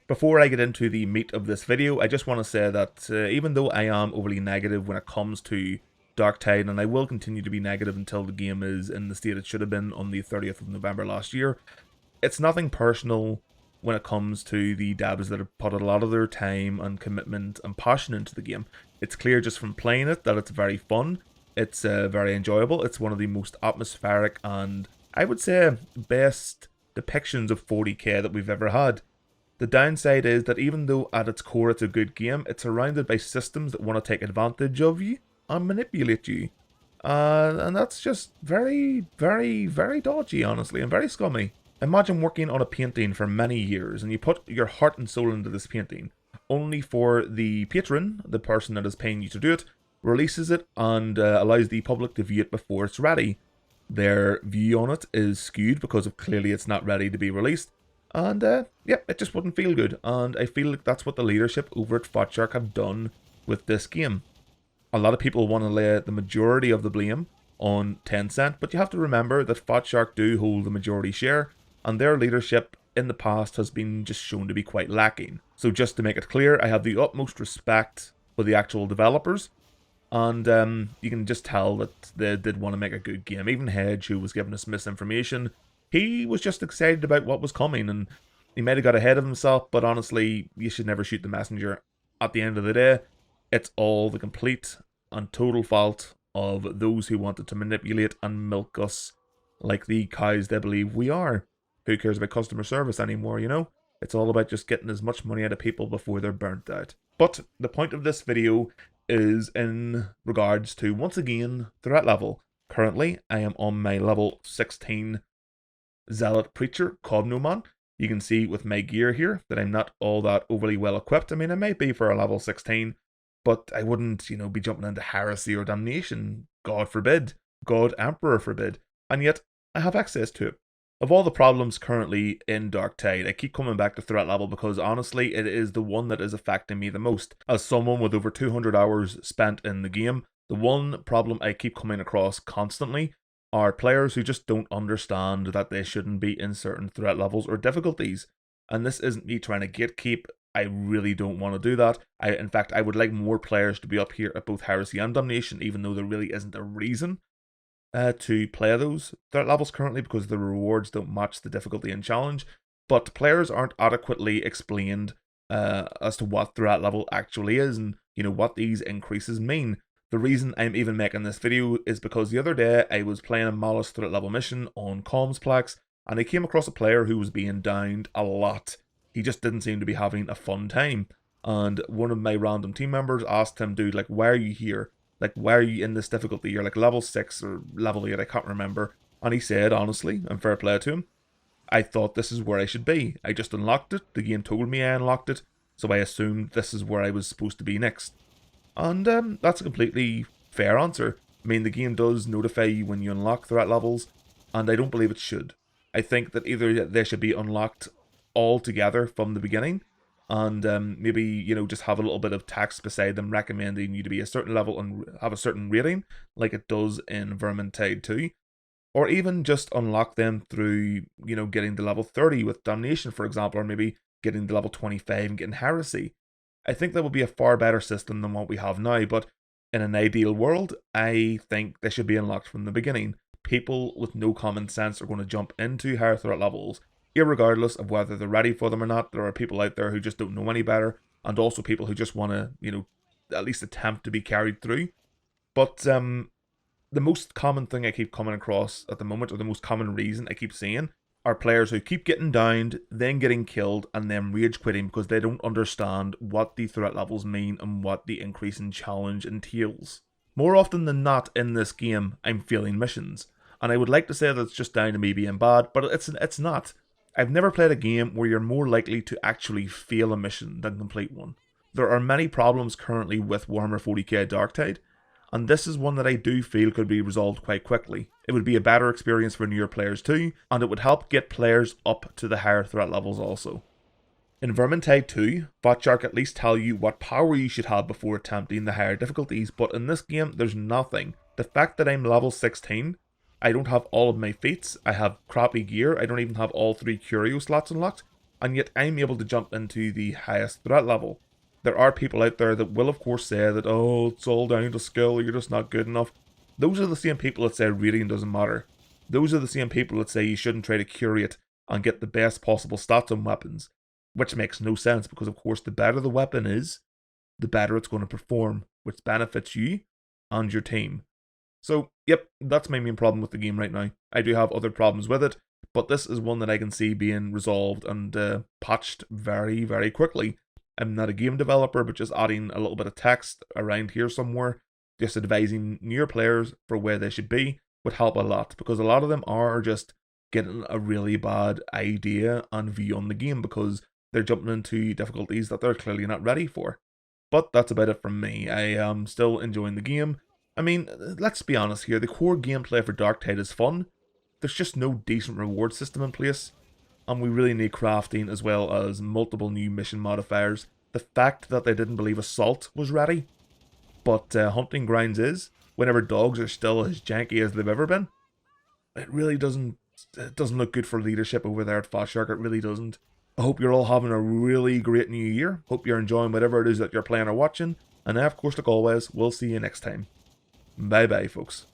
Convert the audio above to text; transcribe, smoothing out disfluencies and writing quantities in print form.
Before I get into the meat of this video, I just want to say that even though I am overly negative when it comes to Darktide, and I will continue to be negative until the game is in the state it should have been on the 30th of November last year, it's nothing personal when it comes to the devs that have put a lot of their time and commitment and passion into the game. It's clear just from playing it that it's very fun, it's very enjoyable, it's one of the most atmospheric and, I would say, best depictions of 40k that we've ever had. The downside is that even though at its core it's a good game, it's surrounded by systems that want to take advantage of you and manipulate you. And that's just very, very, very dodgy, honestly, and very scummy. Imagine working on a painting for many years and you put your heart and soul into this painting, only for the patron, the person that is paying you to do it, releases it and allows the public to view it before it's ready. Their view on it is skewed because of clearly it's not ready to be released. And yeah, it just wouldn't feel good, and I feel like that's what the leadership over at Fatshark have done with this game. A lot of people want to lay the majority of the blame on Tencent, but you have to remember that Fatshark do hold the majority share, and their leadership in the past has been just shown to be quite lacking. So just to make it clear, I have the utmost respect for the actual developers, and you can just tell that they did want to make a good game. Even Hedge, who was giving us misinformation, he was just excited about what was coming, and he might have got ahead of himself, but honestly, you should never shoot the messenger. At the end of the day, it's all the complete and total fault of those who wanted to manipulate and milk us like the cows they believe we are. Who cares about customer service anymore, you know? It's all about just getting as much money out of people before they're burnt out. But the point of this video is in regards to, once again, threat level. Currently, I am on my level 16 Zealot Preacher Cognoman. You can see with my gear here that I'm not all that overly well equipped. I mean, I might be for a level 16, but I wouldn't, you know, be jumping into heresy or damnation. God forbid. God Emperor forbid. And yet, I have access to it. Of all the problems currently in Darktide, I keep coming back to threat level because honestly, it is the one that is affecting me the most. As someone with over 200 hours spent in the game, the one problem I keep coming across constantly are players who just don't understand that they shouldn't be in certain threat levels or difficulties. And this isn't me trying to gatekeep. I really don't want to do that. In fact, I would like more players to be up here at both Heresy and Damnation, even though there really isn't a reason to play those threat levels currently because the rewards don't match the difficulty and challenge. But players aren't adequately explained as to what threat level actually is and, you know, what these increases mean. The reason I'm even making this video is because the other day I was playing a Malice threat level mission on Comsplex and I came across a player who was being downed a lot. He just didn't seem to be having a fun time. And one of my random team members asked him, dude, like, why are you here? Like, why are you in this difficulty? You're like level 6 or level 8, I can't remember. And he said, honestly, and fair play to him, I thought this is where I should be. I just unlocked it. The game told me I unlocked it. So I assumed this is where I was supposed to be next. And that's a completely fair answer. I mean, the game does notify you when you unlock threat levels, and I don't believe it should. I think that either they should be unlocked all together from the beginning, and maybe, you know, just have a little bit of text beside them recommending you to be a certain level and have a certain rating, like it does in Vermintide 2. Or even just unlock them through, you know, getting to level 30 with Damnation, for example, or maybe getting to level 25 and getting Heresy. I think that would be a far better system than what we have now, but in an ideal world, I think they should be unlocked from the beginning. People with no common sense are going to jump into higher threat levels, irregardless of whether they're ready for them or not. There are people out there who just don't know any better, and also people who just want to, you know, at least attempt to be carried through. But the most common thing I keep coming across at the moment, or the most common reason I keep seeing, are players who keep getting downed, then getting killed, and then rage quitting because they don't understand what the threat levels mean and what the increase in challenge entails. More often than not in this game, I'm failing missions, and I would like to say that it's just down to me being bad, but it's not. I've never played a game where you're more likely to actually fail a mission than complete one. There are many problems currently with Warhammer 40k Darktide, and this is one that I do feel could be resolved quite quickly. It would be a better experience for newer players too, and it would help get players up to the higher threat levels also. In Vermintide 2, Fatshark at least tell you what power you should have before attempting the higher difficulties, but in this game there's nothing. The fact that I'm level 16, I don't have all of my feats, I have crappy gear, I don't even have all 3 curio slots unlocked, and yet I'm able to jump into the highest threat level. There are people out there that will of course say that, oh, it's all down to skill, you're just not good enough. Those are the same people that say rating doesn't matter. Those are the same people that say you shouldn't try to curate and get the best possible stats on weapons. Which makes no sense, because of course the better the weapon is, the better it's going to perform, which benefits you and your team. So, yep, that's my main problem with the game right now. I do have other problems with it, but this is one that I can see being resolved and patched very, very quickly. I'm not a game developer, but just adding a little bit of text around here somewhere, just advising newer players for where they should be, would help a lot, because a lot of them are just getting a really bad idea and view on the game because they're jumping into difficulties that they're clearly not ready for. But that's about it from me. I am still enjoying the game. I mean, let's be honest here, the core gameplay for Darktide is fun. There's just no decent reward system in place, and we really need crafting as well as multiple new mission modifiers. The fact that they didn't believe Assault was ready, but Hunting Grounds is, whenever dogs are still as janky as they've ever been, it really doesn't look good for leadership over there at Fatshark, it really doesn't. I hope you're all having a really great new year. Hope you're enjoying whatever it is that you're playing or watching. And of course, like always, we'll see you next time. Bye bye, folks.